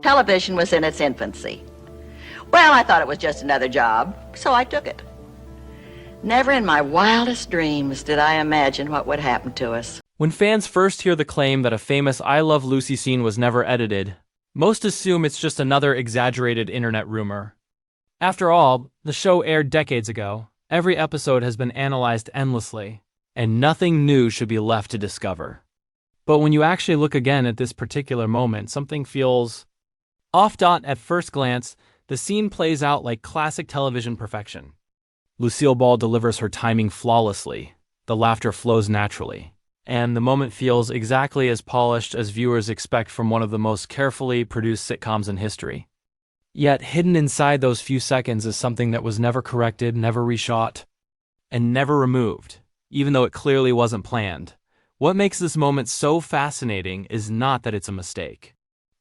Television was in its infancy. Well, I thought it was just another job, so I took it. Never in my wildest dreams did I imagine what would happen to us. When fans first hear the claim that a famous I Love Lucy scene was never edited, most assume it's just another exaggerated internet rumor. After all, the show aired decades ago. Every episode has been analyzed endlessly, and nothing new should be left to discover. But when you actually look again at this particular moment, something feels off. At first glance, the scene plays out like classic television perfection. Lucille Ball delivers her timing flawlessly, the laughter flows naturally, and the moment feels exactly as polished as viewers expect from one of the most carefully produced sitcoms in history. Yet hidden inside those few seconds is something that was never corrected, never reshot, and never removed, even though it clearly wasn't planned. What makes this moment so fascinating is not that it's a mistake,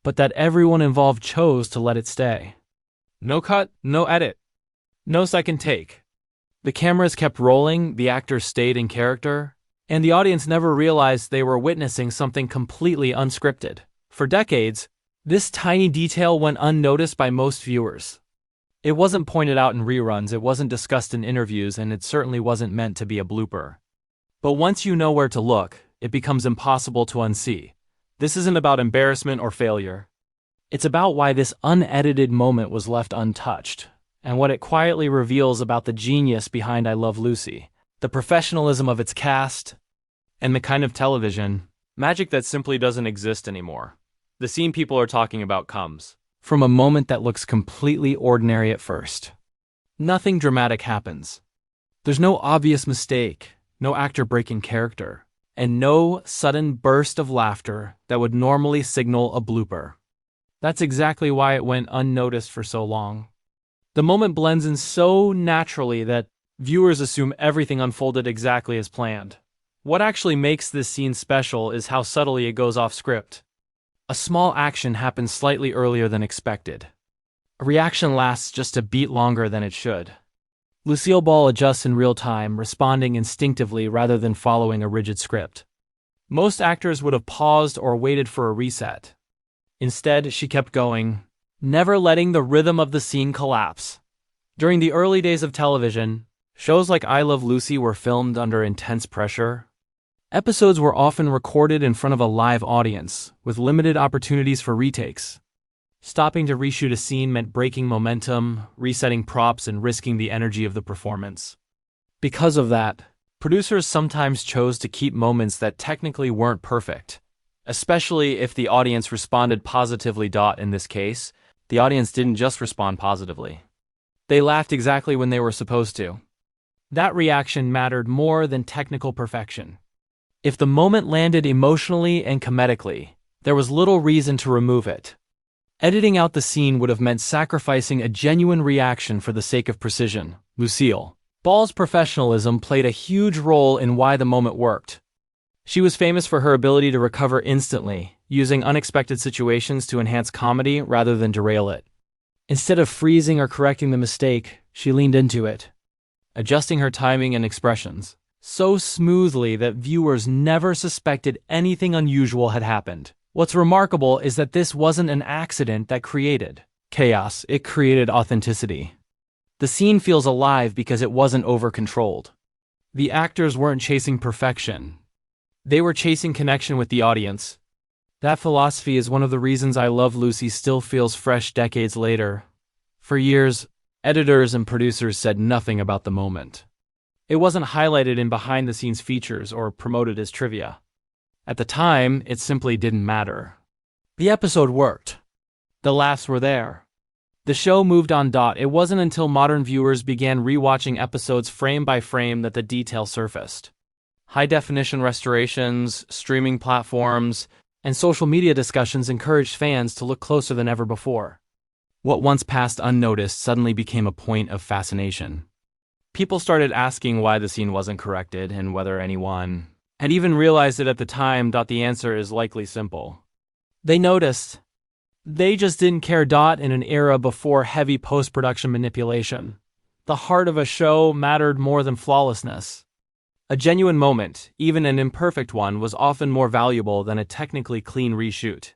but that everyone involved chose to let it stay. No cut, no edit, no second take. The cameras kept rolling, the actors stayed in character, and the audience never realized they were witnessing something completely unscripted. For decades, this tiny detail went unnoticed by most viewers. It wasn't pointed out in reruns, it wasn't discussed in interviews, and it certainly wasn't meant to be a blooper. But once you know where to look, it becomes impossible to unsee. This isn't about embarrassment or failure. It's about why this unedited moment was left untouched, and what it quietly reveals about the genius behind I Love Lucy, the professionalism of its cast, and the kind of television magic that simply doesn't exist anymore. The scene people are talking about comes from a moment that looks completely ordinary at first. Nothing dramatic happens. There's no obvious mistake, no actor breaking character, and no sudden burst of laughter that would normally signal a blooper. That's exactly why it went unnoticed for so long. The moment blends in so naturally that viewers assume everything unfolded exactly as planned. What actually makes this scene special is how subtly it goes off script. A small action happens slightly earlier than expected. A reaction lasts just a beat longer than it should. Lucille Ball adjusts in real time, responding instinctively rather than following a rigid script. Most actors would have paused or waited for a reset. Instead, she kept going, never letting the rhythm of the scene collapse. During the early days of television, shows like I Love Lucy were filmed under intense pressure. Episodes were often recorded in front of a live audience, with limited opportunities for retakes. Stopping to reshoot a scene meant breaking momentum, resetting props, and risking the energy of the performance. Because of that, producers sometimes chose to keep moments that technically weren't perfect, especially if the audience responded positively. In this case, the audience didn't just respond positively. They laughed exactly when they were supposed to. That reaction mattered more than technical perfection. If the moment landed emotionally and comedically, there was little reason to remove it. Editing out the scene would have meant sacrificing a genuine reaction for the sake of precision. Lucille Ball's professionalism played a huge role in why the moment worked. She was famous for her ability to recover instantly, using unexpected situations to enhance comedy rather than derail it. Instead of freezing or correcting the mistake, she leaned into it, adjusting her timing and expressions so smoothly that viewers never suspected anything unusual had happened. What's remarkable is that this wasn't an accident that created chaos, it created authenticity. The scene feels alive because it wasn't over-controlled. The actors weren't chasing perfection. They were chasing connection with the audience. That philosophy is one of the reasons I Love Lucy still feels fresh decades later. For years, editors and producers said nothing about the moment. It wasn't highlighted in behind-the-scenes features or promoted as trivia. At the time, it simply didn't matter. The episode worked. The laughs were there. The show moved on. It wasn't until modern viewers began rewatching episodes frame by frame that the detail surfaced. High-definition restorations, streaming platforms, and social media discussions encouraged fans to look closer than ever before. What once passed unnoticed suddenly became a point of fascination. People started asking why the scene wasn't corrected and whether anyone had even realized it at the time. The answer is likely simple. They noticed. They just didn't care. In an era before heavy post-production manipulation, the heart of a show mattered more than flawlessness. A genuine moment, even an imperfect one, was often more valuable than a technically clean reshoot.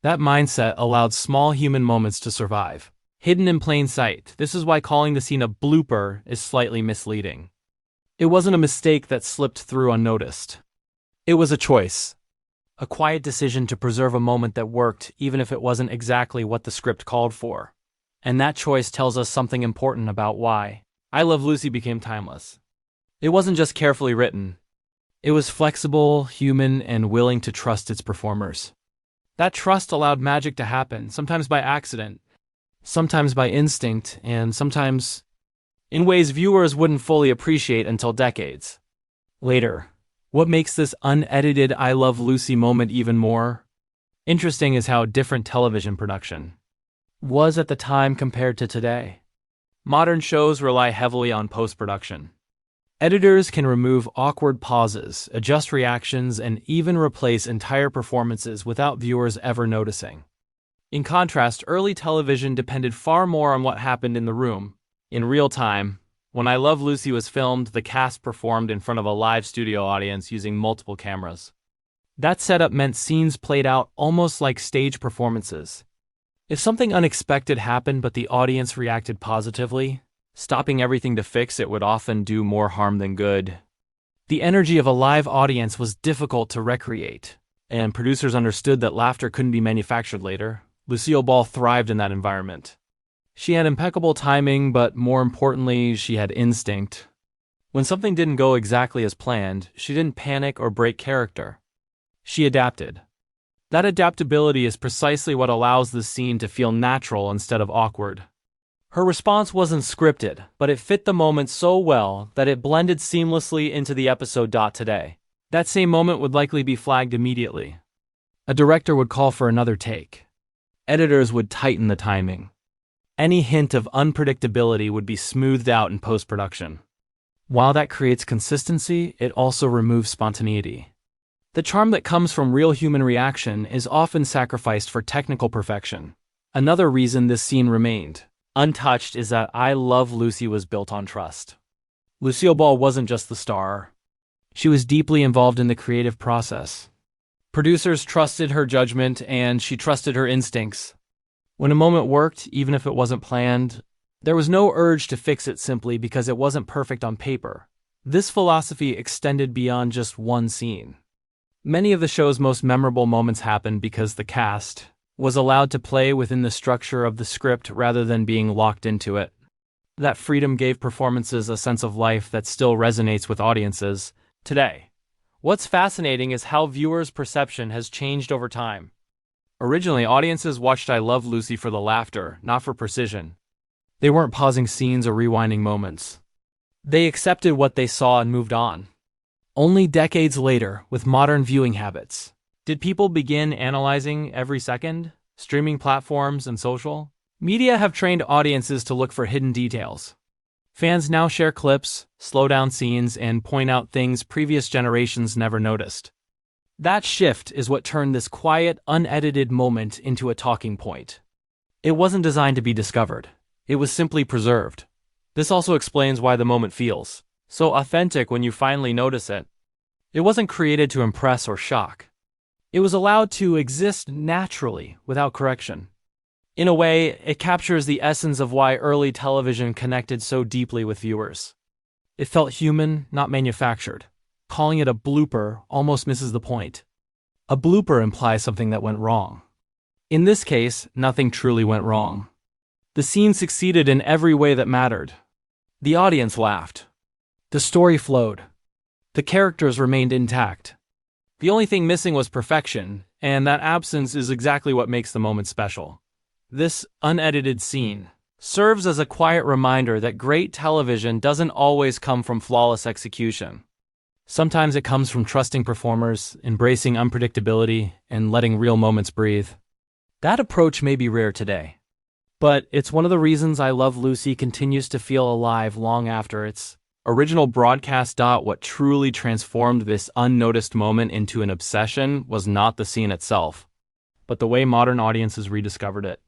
That mindset allowed small human moments to survive. Hidden in plain sight, this is why calling the scene a blooper is slightly misleading. It wasn't a mistake that slipped through unnoticed. It was a choice. A quiet decision to preserve a moment that worked even if it wasn't exactly what the script called for. And that choice tells us something important about why I Love Lucy became timeless. It wasn't just carefully written. It was flexible, human, and willing to trust its performers. That trust allowed magic to happen, sometimes by accident, sometimes by instinct, and sometimes in ways viewers wouldn't fully appreciate until decades later. What makes this unedited I Love Lucy moment even more interesting is how different television production was at the time compared to today. Modern shows rely heavily on post-production. Editors can remove awkward pauses, adjust reactions, and even replace entire performances without viewers ever noticing. In contrast, early television depended far more on what happened in the room. In real time, when I Love Lucy was filmed, the cast performed in front of a live studio audience using multiple cameras. That setup meant scenes played out almost like stage performances. If something unexpected happened but the audience reacted positively, stopping everything to fix it would often do more harm than good. The energy of a live audience was difficult to recreate, and producers understood that laughter couldn't be manufactured later. Lucille Ball thrived in that environment. She had impeccable timing, but more importantly, she had instinct. When something didn't go exactly as planned, she didn't panic or break character. She adapted. That adaptability is precisely what allows the scene to feel natural instead of awkward. Her response wasn't scripted, but it fit the moment so well that it blended seamlessly into the episode. Today, that same moment would likely be flagged immediately. A director would call for another take. Editors would tighten the timing. Any hint of unpredictability would be smoothed out in post-production. While that creates consistency, it also removes spontaneity. The charm that comes from real human reaction is often sacrificed for technical perfection. Another reason this scene remained untouched is that I Love Lucy was built on trust. Lucille Ball wasn't just the star. She was deeply involved in the creative process. Producers trusted her judgment, and she trusted her instincts. When a moment worked, even if it wasn't planned, there was no urge to fix it simply because it wasn't perfect on paper. This philosophy extended beyond just one scene. Many of the show's most memorable moments happened because the cast was allowed to play within the structure of the script rather than being locked into it. That freedom gave performances a sense of life that still resonates with audiences today. What's fascinating is how viewers' perception has changed over time. Originally, audiences watched I Love Lucy for the laughter, not for precision. They weren't pausing scenes or rewinding moments. They accepted what they saw and moved on. Only decades later, with modern viewing habits, did people begin analyzing every second? Streaming platforms and social media have trained audiences to look for hidden details. Fans now share clips, slow down scenes, and point out things previous generations never noticed. That shift is what turned this quiet, unedited moment into a talking point. It wasn't designed to be discovered. It was simply preserved. This also explains why the moment feels so authentic when you finally notice it. It wasn't created to impress or shock. It was allowed to exist naturally, without correction. In a way, it captures the essence of why early television connected so deeply with viewers. It felt human, not manufactured. Calling it a blooper almost misses the point. A blooper implies something that went wrong. In this case, nothing truly went wrong. The scene succeeded in every way that mattered. The audience laughed. The story flowed. The characters remained intact. The only thing missing was perfection, and that absence is exactly what makes the moment special. This unedited scene serves as a quiet reminder that great television doesn't always come from flawless execution. Sometimes it comes from trusting performers, embracing unpredictability, and letting real moments breathe. That approach may be rare today, but it's one of the reasons I Love Lucy continues to feel alive long after its original broadcast. What truly transformed this unnoticed moment into an obsession was not the scene itself, but the way modern audiences rediscovered it.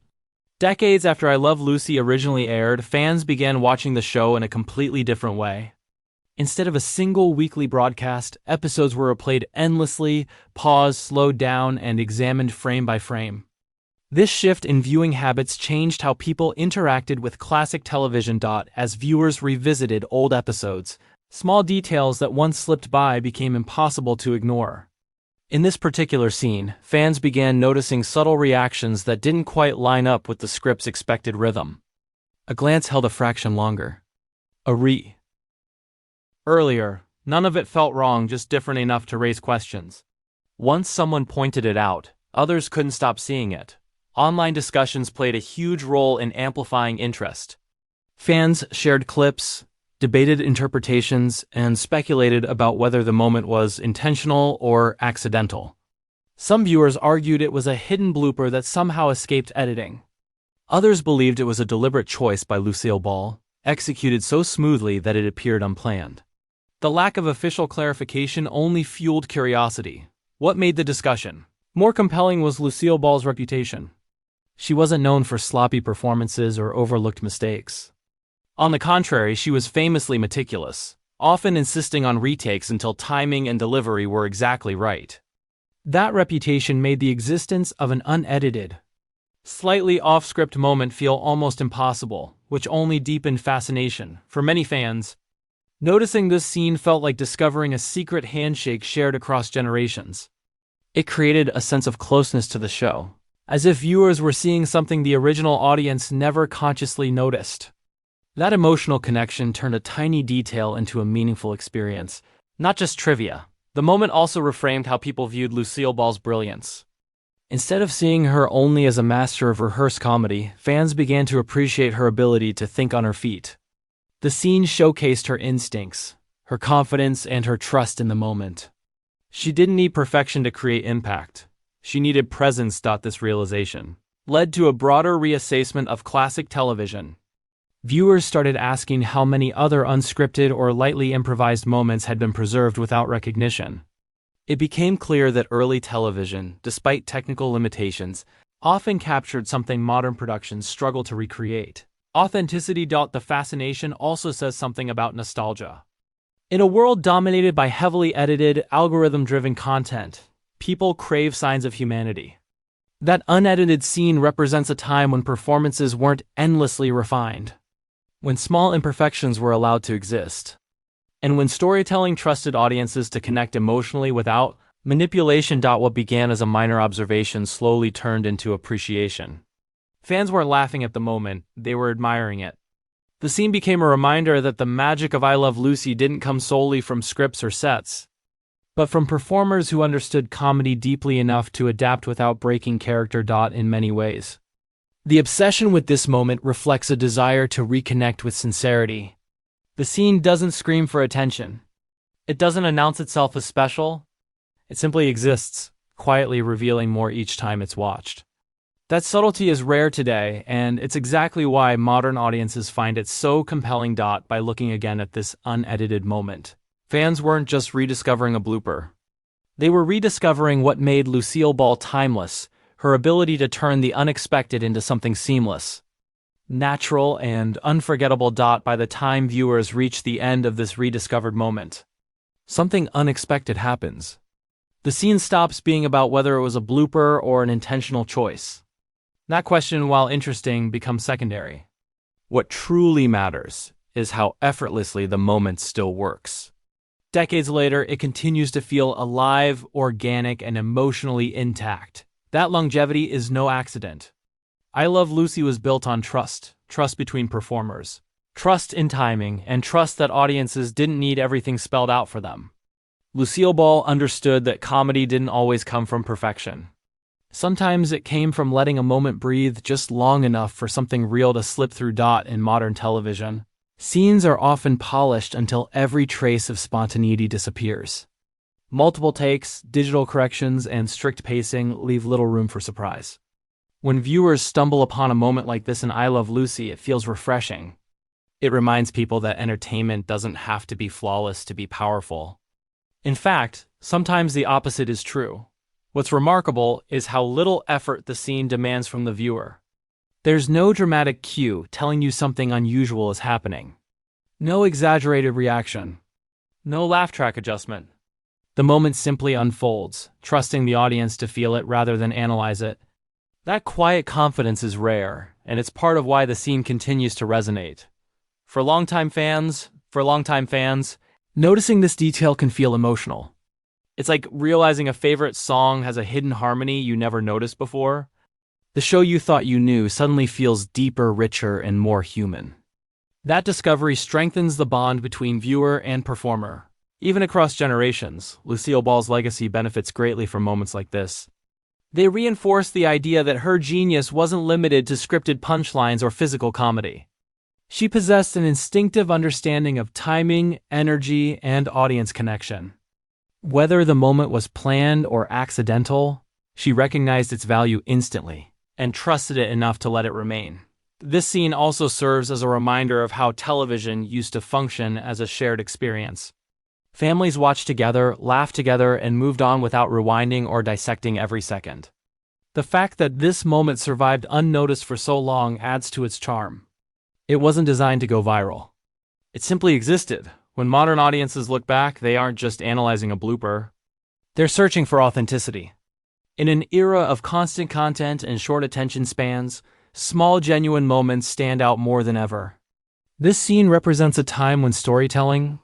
Decades after I Love Lucy originally aired, fans began watching the show in a completely different way. Instead of a single weekly broadcast, episodes were replayed endlessly, paused, slowed down, and examined frame by frame. This shift in viewing habits changed how people interacted with classic television. As viewers revisited old episodes, small details that once slipped by became impossible to ignore. In this particular scene, fans began noticing subtle reactions that didn't quite line up with the script's expected rhythm. A glance held a fraction longer. Earlier, none of it felt wrong, just different enough to raise questions. Once someone pointed it out, others couldn't stop seeing it. Online discussions played a huge role in amplifying interest. Fans shared clips, debated interpretations, and speculated about whether the moment was intentional or accidental. Some viewers argued it was a hidden blooper that somehow escaped editing. Others believed it was a deliberate choice by Lucille Ball, executed so smoothly that it appeared unplanned. The lack of official clarification only fueled curiosity. What made the discussion more compelling was Lucille Ball's reputation. She wasn't known for sloppy performances or overlooked mistakes. On the contrary, she was famously meticulous, often insisting on retakes until timing and delivery were exactly right. That reputation made the existence of an unedited, slightly off-script moment feel almost impossible, which only deepened fascination for many fans. Noticing this scene felt like discovering a secret handshake shared across generations. It created a sense of closeness to the show, as if viewers were seeing something the original audience never consciously noticed. That emotional connection turned a tiny detail into a meaningful experience, not just trivia. The moment also reframed how people viewed Lucille Ball's brilliance. Instead of seeing her only as a master of rehearsed comedy, fans began to appreciate her ability to think on her feet. The scene showcased her instincts, her confidence, and her trust in the moment. She didn't need perfection to create impact. She needed presence. This realization led to a broader reassessment of classic television. Viewers started asking how many other unscripted or lightly improvised moments had been preserved without recognition. It became clear that early television, despite technical limitations, often captured something modern productions struggle to recreate: authenticity. The fascination also says something about nostalgia. In a world dominated by heavily edited, algorithm-driven content, people crave signs of humanity. That unedited scene represents a time when performances weren't endlessly refined, when small imperfections were allowed to exist, and when storytelling trusted audiences to connect emotionally without manipulation. What began as a minor observation slowly turned into appreciation. Fans weren't laughing at the moment, they were admiring it. The scene became a reminder that the magic of I Love Lucy didn't come solely from scripts or sets, but from performers who understood comedy deeply enough to adapt without breaking character. In many ways, the obsession with this moment reflects a desire to reconnect with sincerity. The scene doesn't scream for attention. It doesn't announce itself as special. It simply exists, quietly revealing more each time it's watched. That subtlety is rare today, and it's exactly why modern audiences find it so compelling. By looking again at this unedited moment, fans weren't just rediscovering a blooper. They were rediscovering what made Lucille Ball timeless: her ability to turn the unexpected into something seamless, natural, and unforgettable. By the time viewers reach the end of this rediscovered moment, something unexpected happens. The scene stops being about whether it was a blooper or an intentional choice. That question, while interesting, becomes secondary. What truly matters is how effortlessly the moment still works. Decades later, it continues to feel alive, organic, and emotionally intact. That longevity is no accident. I Love Lucy was built on trust between performers, trust in timing, and trust that audiences didn't need everything spelled out for them. Lucille Ball understood that comedy didn't always come from perfection. Sometimes it came from letting a moment breathe just long enough for something real to slip through. In modern television, scenes are often polished until every trace of spontaneity disappears. Multiple takes, digital corrections, and strict pacing leave little room for surprise. When viewers stumble upon a moment like this in I Love Lucy, it feels refreshing. It reminds people that entertainment doesn't have to be flawless to be powerful. In fact, sometimes the opposite is true. What's remarkable is how little effort the scene demands from the viewer. There's no dramatic cue telling you something unusual is happening. No exaggerated reaction. No laugh track adjustment. The moment simply unfolds, trusting the audience to feel it rather than analyze it. That quiet confidence is rare, and it's part of why the scene continues to resonate. For longtime fans, noticing this detail can feel emotional. It's like realizing a favorite song has a hidden harmony you never noticed before. The show you thought you knew suddenly feels deeper, richer, and more human. That discovery strengthens the bond between viewer and performer. Even across generations, Lucille Ball's legacy benefits greatly from moments like this. They reinforce the idea that her genius wasn't limited to scripted punchlines or physical comedy. She possessed an instinctive understanding of timing, energy, and audience connection. Whether the moment was planned or accidental, she recognized its value instantly and trusted it enough to let it remain. This scene also serves as a reminder of how television used to function as a shared experience. Families watched together, laughed together, and moved on without rewinding or dissecting every second. The fact that this moment survived unnoticed for so long adds to its charm. It wasn't designed to go viral. It simply existed. When modern audiences look back, they aren't just analyzing a blooper. They're searching for authenticity. In an era of constant content and short attention spans, small genuine moments stand out more than ever. This scene represents a time when storytelling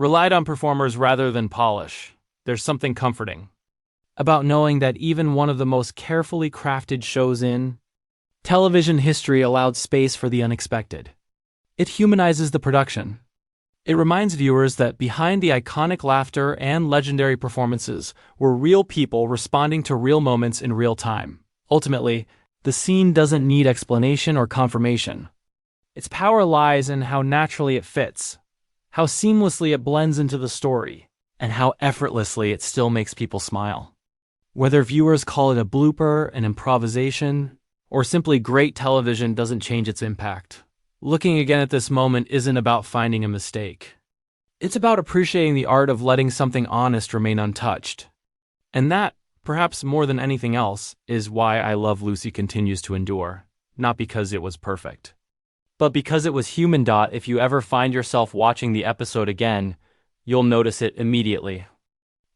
relied on performers rather than polish. There's something comforting about knowing that even one of the most carefully crafted shows in television history allowed space for the unexpected. It humanizes the production. It reminds viewers that behind the iconic laughter and legendary performances were real people responding to real moments in real time. Ultimately, the scene doesn't need explanation or confirmation. Its power lies in how naturally it fits, how seamlessly it blends into the story, and how effortlessly it still makes people smile. Whether viewers call it a blooper, an improvisation, or simply great television doesn't change its impact. Looking again at this moment isn't about finding a mistake. It's about appreciating the art of letting something honest remain untouched. And that, perhaps more than anything else, is why I Love Lucy continues to endure, not because it was perfect, but because it was human. If you ever find yourself watching the episode again, you'll notice it immediately.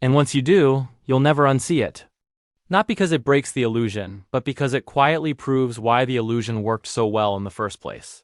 And once you do, you'll never unsee it. Not because it breaks the illusion, but because it quietly proves why the illusion worked so well in the first place.